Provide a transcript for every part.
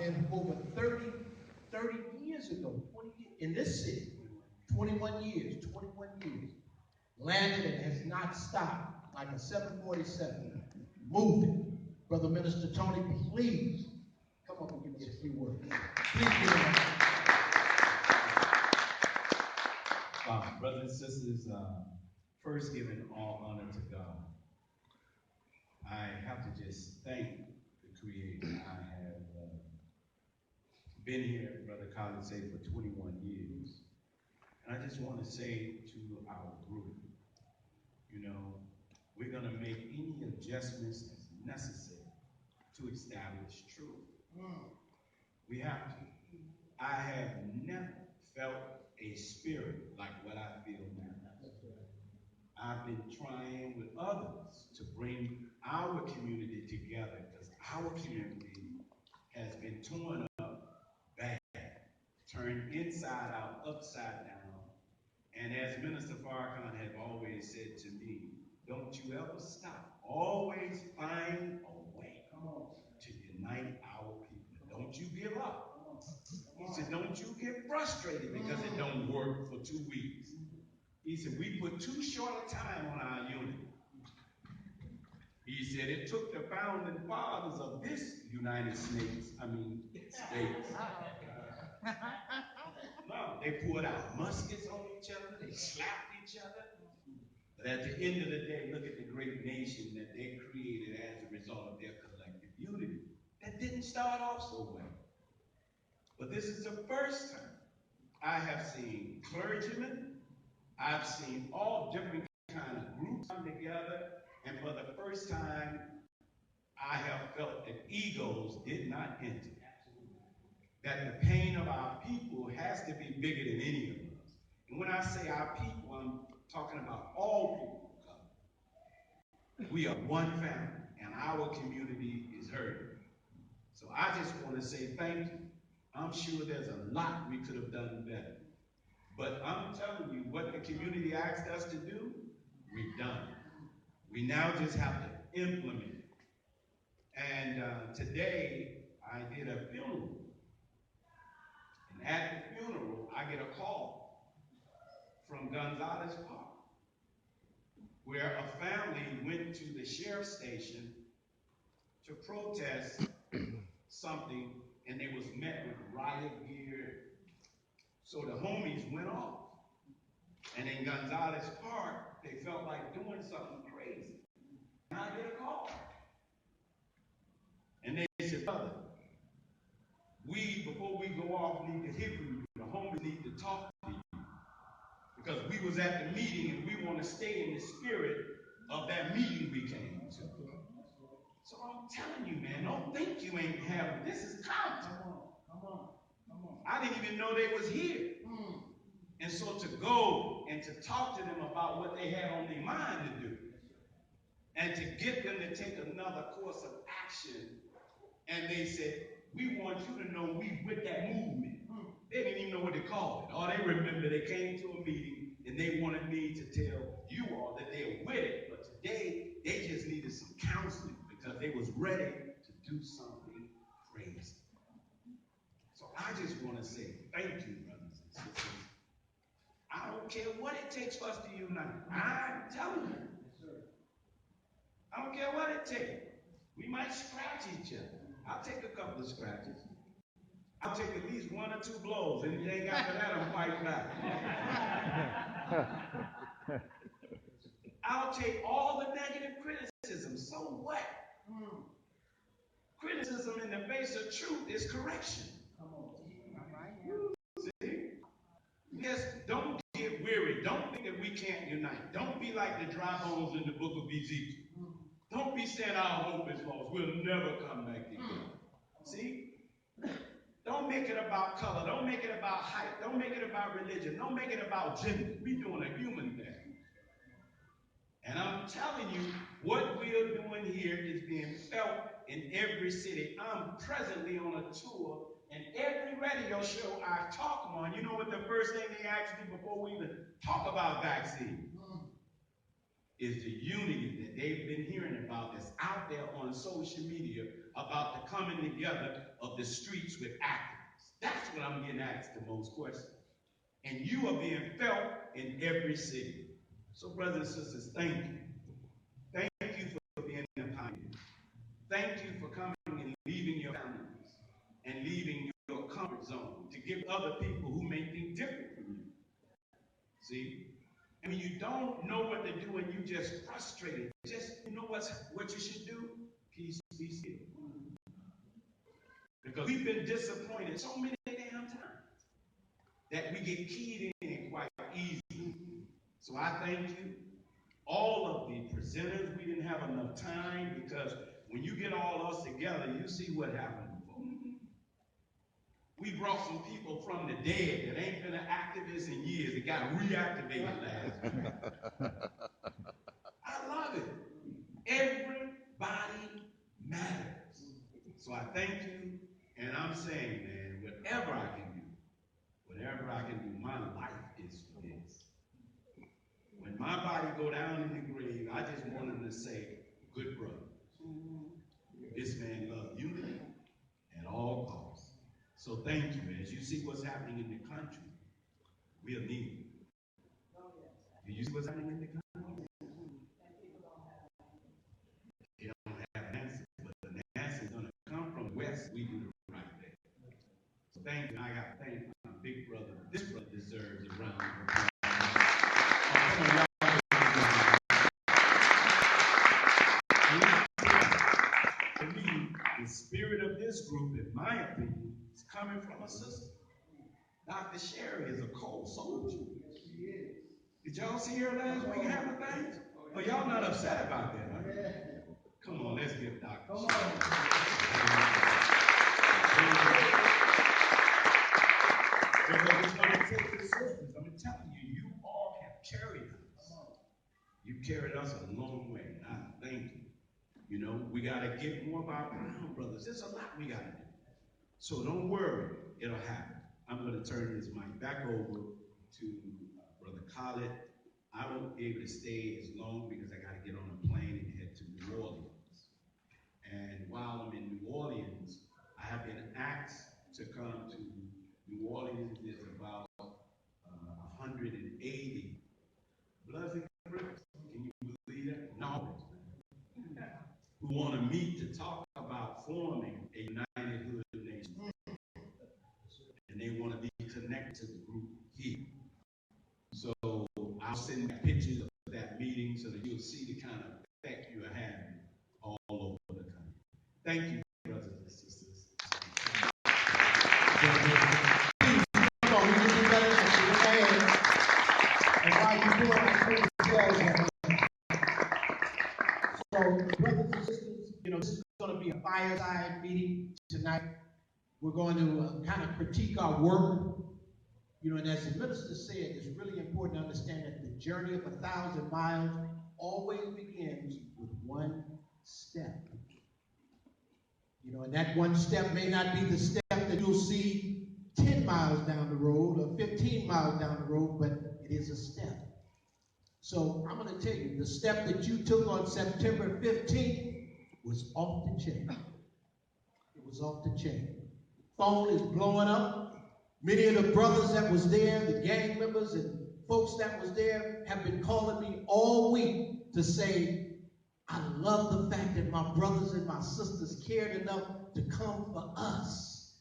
been over 30 years ago, 20 years, in this city, 21 years, landed and has not stopped like a 747 moving. Brother Minister Tony, please come up and give me a few words. Please give me brothers and sisters, first giving all honor to God. I have to just thank the Creator. I have been here, Brother Collins said, for 21 years. And I just want to say to our group, you know, we're going to make any adjustments as necessary to establish truth. We have to. I have never felt a spirit like what I feel now. I've been trying with others to bring our community together because our community has been torn up bad, turned inside out, upside down. And as Minister Farrakhan has always said to me, don't you ever stop. Always find a way to unite our people. Don't you give up. He said, don't you get frustrated because it don't work for 2 weeks. He said, we put too short a time on our unity. He said, it took the founding fathers of this United States. No, they poured out muskets on each other. They slapped each other. But at the end of the day, look at the great nation that they created as a result of their collective unity. That didn't start off so well. But this is the first time I have seen clergymen, I've seen all different kind of groups come together, and for the first time, I have felt that egos did not enter. That the pain of our people has to be bigger than any of us. And when I say our people, I'm talking about all people of color. We are one family, and our community is hurting. So I just want to say thank you. I'm sure there's a lot we could have done better. But I'm telling you, what the community asked us to do, we've done it. We now just have to implement it. And today, I did a funeral. And at the funeral, I get a call from Gonzales Park, where a family went to the sheriff's station to protest something, and they was met with riot gear. So the homies went off. And in Gonzales Park, they felt like doing something crazy. And I get a call. And they said, brother, before we go off, need to hear from you. The homies need to talk to you. Because we was at the meeting and we want to stay in the spirit of that meeting we came to. So I'm telling you, man, don't think you ain't having. This is content. Come on. I didn't even know they was here. And so to go and to talk to them about what they had on their mind to do, and to get them to take another course of action, and they said, we want you to know we with that movement. They didn't even know what they called it. All they remember, they came to a meeting and they wanted me to tell you all that they were with it, but today they just needed some counseling because they was ready to do something crazy. So I just want to say thank you, brothers and sisters. I don't care what it takes for us to unite. I'm telling you. I don't care what it takes. We might scratch each other. I'll take a couple of scratches. I'll take at least 1 or 2 blows. Anything after that, I'm fighting back. I'll take all the negative criticism. So what? Criticism in the face of truth is correction. See? Yes, don't get weary. Don't think that we can't unite. Don't be like the dry bones in the book of Ezekiel. Don't be saying our hope is lost. We'll never come back together. See? Don't make it about color. Don't make it about height. Don't make it about religion. Don't make it about gender. We're doing a human thing. And I'm telling you, what we're doing here is being felt in every city. I'm presently on a tour, and every radio show I talk on, you know what the first thing they ask me before we even talk about vaccine? Is the unity that they've been hearing about that's out there on social media about the coming together of the streets with activists. That's what I'm getting asked the most questions. And you are being felt in every city. So brothers and sisters, thank you. Thank you for being a pioneer. Thank you for coming and leaving your families and leaving your comfort zone to give other people who may think different from you. See? And when you don't know what to do and you just frustrated, you know what you should do? Peace, be still. Because we've been disappointed so many damn times that we get keyed in quite easily. So I thank you. All of the presenters, we didn't have enough time because when you get all us together, you see what happened before. We brought some people from the dead that ain't been an activist in years. They got reactivated last week. I love it. Everybody matters. So I thank you, and I'm saying, man, whatever I can do, my life is for this. When my body go down in the grave, I just want them to say, good brother. This man loved unity at all costs. So thank you. As you see what's happening in the country, we'll need it. Do you see what's happening in the country? They don't have answers, but the answer is going to come from the West. We do it right there. So thank you. I got to thank my big brother. This brother deserves a round of applause. To me, the spirit of this group, in my opinion, is coming from a sister. Dr. Sherry is a cold soldier. Did y'all see her last week have a thing? Oh, y'all not upset about that, huh? Come on, let's give Dr. Sherry. Because it's going to take the sisters. I'm telling you, you all have carried us. You carried us a long way, and I thank you. You know, we got to get more of our brown brothers. There's a lot we got to do. So don't worry, it'll happen. I'm going to turn this mic back over to Brother Khalid. I won't be able to stay as long because I got to get on a plane and head to New Orleans. And while I'm in New Orleans, I have been asked to come to New Orleans. There's about 180 Bloods and Crips. Can you believe that? No. Who want to meet to talk about forming a United Hood Nation. And they want to be connected to the group here. So I'll send back pictures of that meeting so that you'll see the kind of effect you are having all over the country. Thank you, brothers and sisters. Come on, we can do better than that. And while you're doing that, so, brothers and sisters, you know, this is going to be a fireside meeting tonight. We're going to kind of critique our work. You know, and as the minister said, it's really important to understand that the journey of 1,000 miles always begins with one step. You know, and that one step may not be the step that you'll see 10 miles down the road or 15 miles down the road, but it is a step. So I'm going to tell you, the step that you took on September 15th was off the chain. It was off the chain. Phone is blowing up. Many of the brothers that was there, the gang members and folks that was there have been calling me all week to say, I love the fact that my brothers and my sisters cared enough to come for us.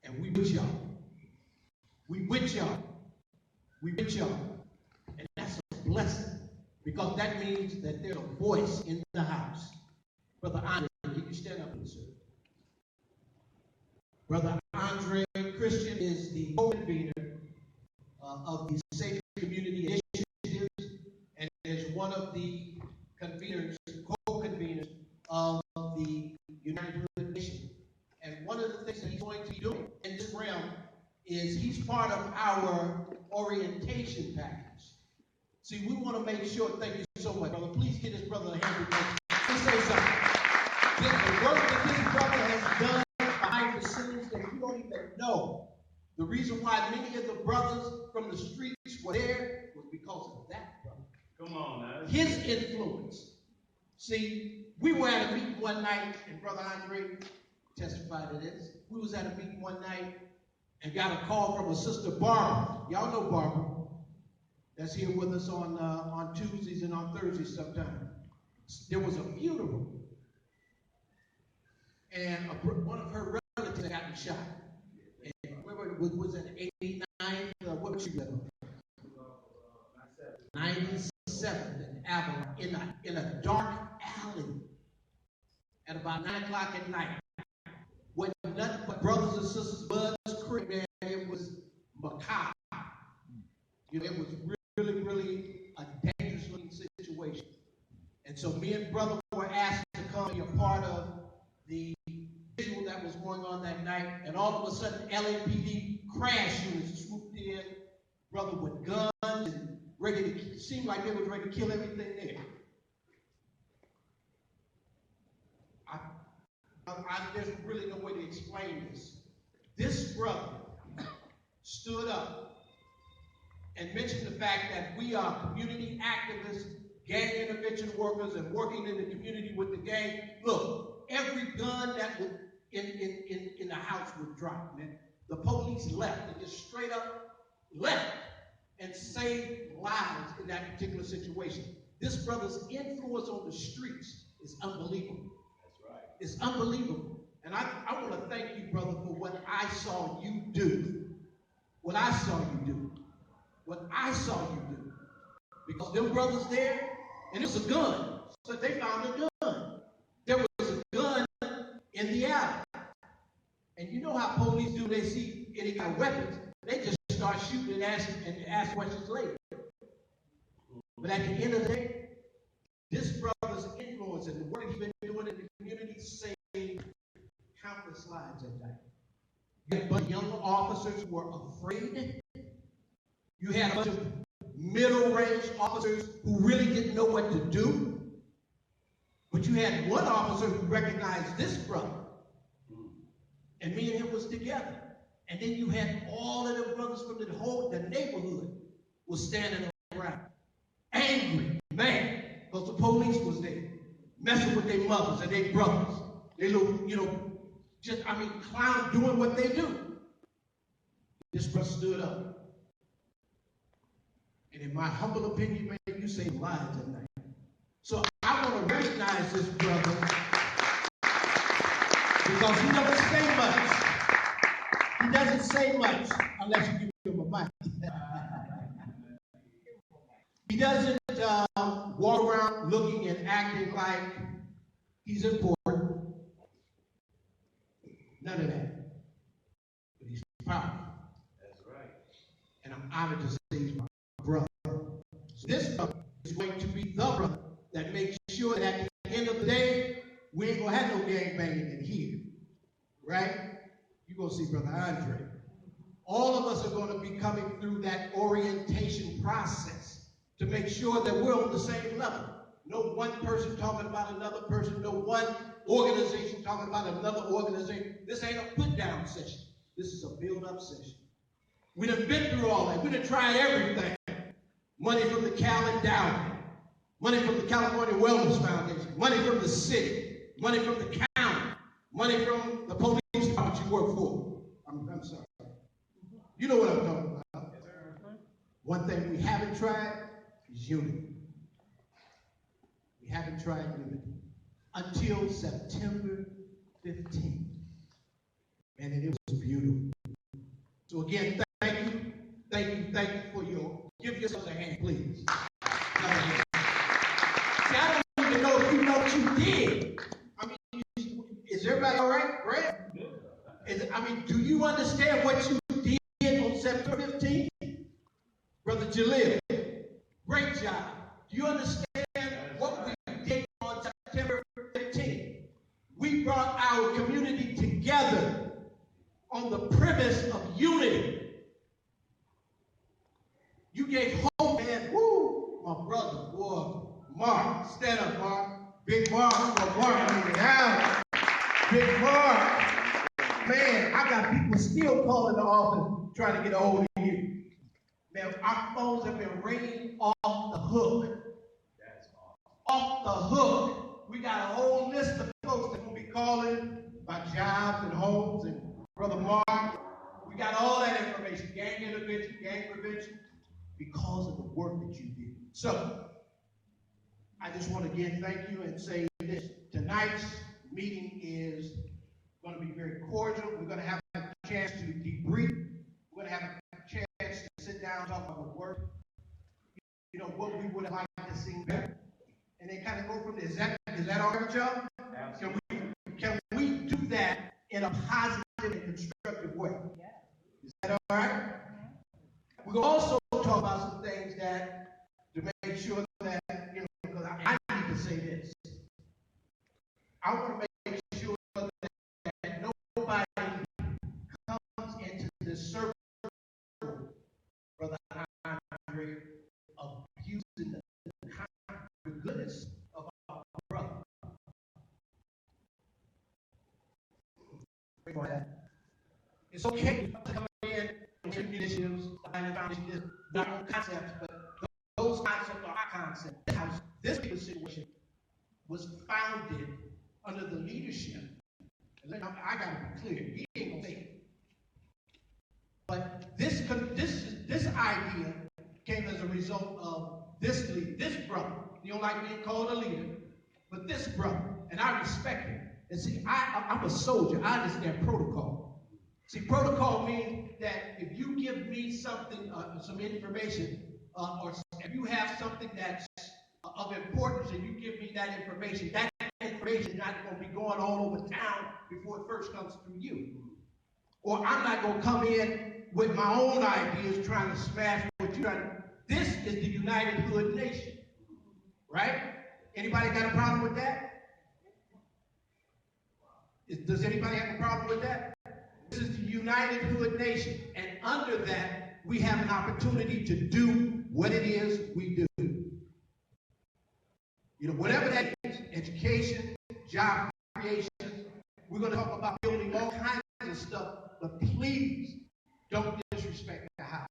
And we with y'all. We with y'all. We with y'all. And that's a blessing because that means that there's a voice in the house. Brother Andre, can you stand up, please, sir? Brother Andre Christian is the co-convener of the Safe Community Initiatives and is one of the conveners, co-conveners of the United Hood Nation. And one of the things that he's going to be doing in this realm is he's part of our orientation package. See, we want to make sure, thank you so much, brother. Please give this brother a hand because let's say something. The work that this brother has done behind the scenes that you don't even know. The reason why many of the brothers from the streets were there was because of that brother. Come on, man. His influence. See, We were at a meeting one night, and Brother Andre testified to this. We was at a meeting one night and got a call from a sister Barbara. Y'all know Barbara. That's here with us on Tuesdays and on Thursdays sometimes. There was a funeral, and one of her relatives had gotten shot. And remember, was it 89? What was she living? 97th and Avalon, in a dark alley at about 9 o'clock at night. When nothing but brothers and sisters, Bud's crib, man, it was macabre. You know, it was really a dangerous looking situation. And so me and brother were asked to come and be a part of the visual that was going on that night. And all of a sudden, LAPD crash units swooped in, brother with guns and seemed like they were ready to kill everything there. There's really no way to explain this. This brother stood up and mentioned the fact that we are community activists, gang intervention workers, and working in the community with the gang. Look, every gun that was in the house would drop, man. The police left. They just straight up left and saved lives in that particular situation. This brother's influence on the streets is unbelievable. That's right. It's unbelievable. And I want to thank you, brother, for what I saw you do. What I saw you do. What I saw you do. Because them brothers there, and it was a gun. So they found a gun. There was a gun in the alley. And you know how police do, they see any kind of weapons, they just start shooting and ask questions later. But at the end of the day, this brother's influence and the work he's been doing in the community saved countless lives at night. You had a bunch of young officers who were afraid. You had a bunch of middle-range officers who really didn't know what to do. But you had one officer who recognized this brother. And me and him was together. And then you had all of the brothers from the neighborhood was standing around. Angry, mad, because the police was there, messing with their mothers and their brothers. They little, clown doing what they do. This brother stood up. And in my humble opinion, man, you saved lives at night. So I want to recognize this brother because he doesn't say much. He doesn't say much unless you give him a mic. He doesn't walk around looking and acting like he's important. None of that. But he's powerful. That's right. And I'm honored to say he's my brother. So this brother is going to be the brother that makes sure that at the end of the day, we ain't gonna have no gang banging in here. Right? You're gonna see Brother Andre. All of us are going to be coming through that orientation process to make sure that we're on the same level. No one person talking about another person, no one organization talking about another organization. This ain't a put-down session. This is a build-up session. We done been through all that. We done tried everything. Money from the Cal Endowment, money from the California Wellness Foundation, money from the city, money from the county, money from the police department you work for. I'm sorry. You know what I'm talking about. One thing we haven't tried is unity. We haven't tried unity until September 15th. And it was beautiful. So again, thank you. Thank you for give yourselves a hand, please. See, I don't even know if you know what you did. I mean, is everybody all right, Brad? Do you understand what you did on September 15th? Brother Jalil, great job. Do you understand what we did on September 15th? We brought our community together on the premise of unity. You gave hope, man. Woo! My brother, boy, Mark. Stand up, Mark. Big Mark. Mark in the house. Big Mark. Man, I got people still calling the office trying to get a hold of you. Man, our phones have been ringing off the hook. That's awesome. Off the hook. we got a whole list of folks that will be calling about jobs and homes and Brother Mark. We got all that information, gang intervention, gang prevention, because of the work that you did. So, I just want to again thank you and say this. Tonight's meeting is going to be very cordial. We're going to have a chance to debrief. We're going to have a chance to sit down and talk about the work, you know, what we would have liked to see better. And then kind of go from there. Is that all right, y'all? Can we do that in a positive and constructive way? Is that all right? We're going to also talk about some things that to make sure that, you know, because I need to say this. I want to make sure that nobody comes into this circle, Brother Andre, abusing the goodness of our brother. It's okay to come in with initiatives, not on concepts, but those concepts are our concepts. This situation was founded under the leadership. And I got to be clear, he ain't gonna say it. But this idea came as a result of this brother. You don't like being called a leader, but this brother, and I respect him. And see, I'm a soldier. I understand protocol. See, protocol means that if you give me something, some information, or if you have something that's of importance and you give me that information is not going to be going all over town before it first comes through you. Or I'm not going to come in with my own ideas trying to smash what you're trying to. This is the United Hood Nation. Right? Anybody got a problem with that? Does anybody have a problem with that? This is the United Hood Nation. And under that, we have an opportunity to do what it is we do. You know, whatever that is, education, job creation, we're going to talk about building all kinds of stuff, but please don't disrespect the house.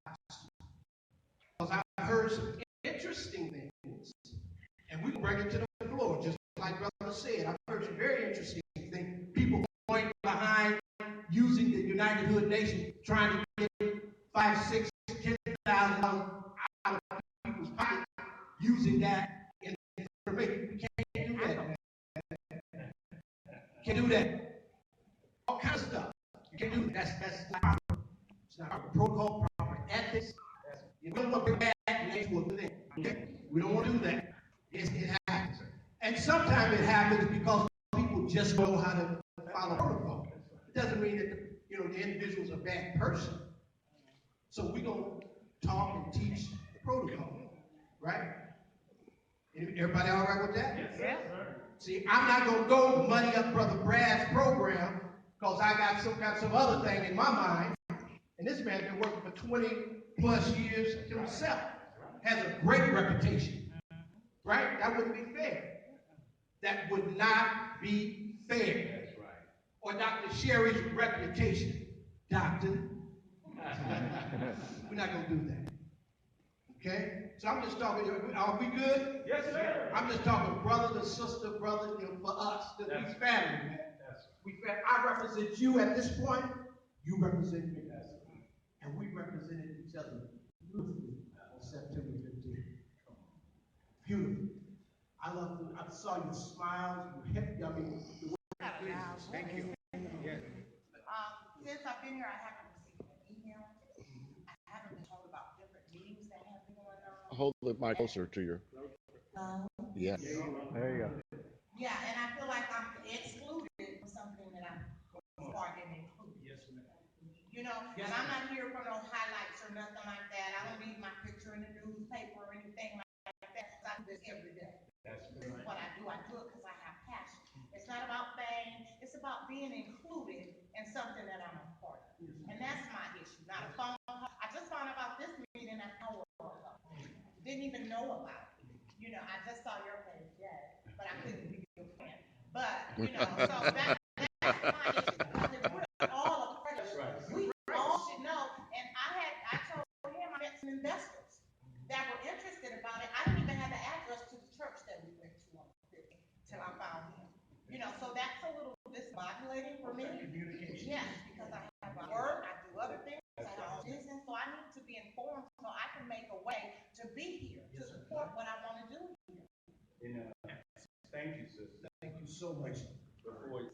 Because I've heard some interesting things, and we can bring it to the floor, just like Brother said. I've heard some very interesting things. People going behind using the United Hood Nation, trying to get $5,000, $6,000, $10,000 out of people's pockets, using that in information. You can't do that, man. You can't do that. All kinds of stuff. You can't do that. That's not proper. It's not proper protocol, proper ethics. You don't want to bring back the actual thing. Okay? We don't want to do that. It happens. And sometimes it happens because people just know how to follow protocol. It doesn't mean that the individual's a bad person. So we're going to talk and teach the protocol. Right? Everybody all right with that? Yes, sir. See, I'm not going to go money up Brother Brad's program because I got some other thing in my mind. And this man's been working for 20 plus years himself. Has a great reputation. Right? That wouldn't be fair. That would not be fair. That's right. Or Dr. Sherry's reputation. Doctor. We're not going to do that. Okay? So I'm just talking, are we good? Yes, sir. I'm just talking brother to sister, brother, for us. We family, man. I represent you at this point. You represent me. And we represented each other beautifully on September 15th. Beautiful. I saw your smiles, your hip, thank you. Yes. Since I've been here, I haven't received an email. I haven't been told about different meetings that have been going on. Hold the mic closer to your. Yeah. There you go. Yeah, and I feel like I'm excluded from something that I'm part and included. Yes, ma'am. You know, and I'm not here for no highlights or nothing like that. I don't need my picture in the newspaper or anything like that. I do this every day. That's right. What I do it because I have passion. It's not about fame. It's about being included in something that I'm a part of. And that's my issue, not a phone call. I just found out about this meeting an hour ago. Didn't even know about it. You know, I just saw your page, yes, but I couldn't be your friend. But, so that's my issue. Because if we're all accredited, right. We all should know. And I told him I met some investors that were interested about it. I didn't even have the address to the church that we went to on the 15th till I found Yes, because I have my work, I do other things, I have a business, so I need to be informed so I can make a way to be here, to support what I want to do here. And thank you, sister. Thank you so much. Before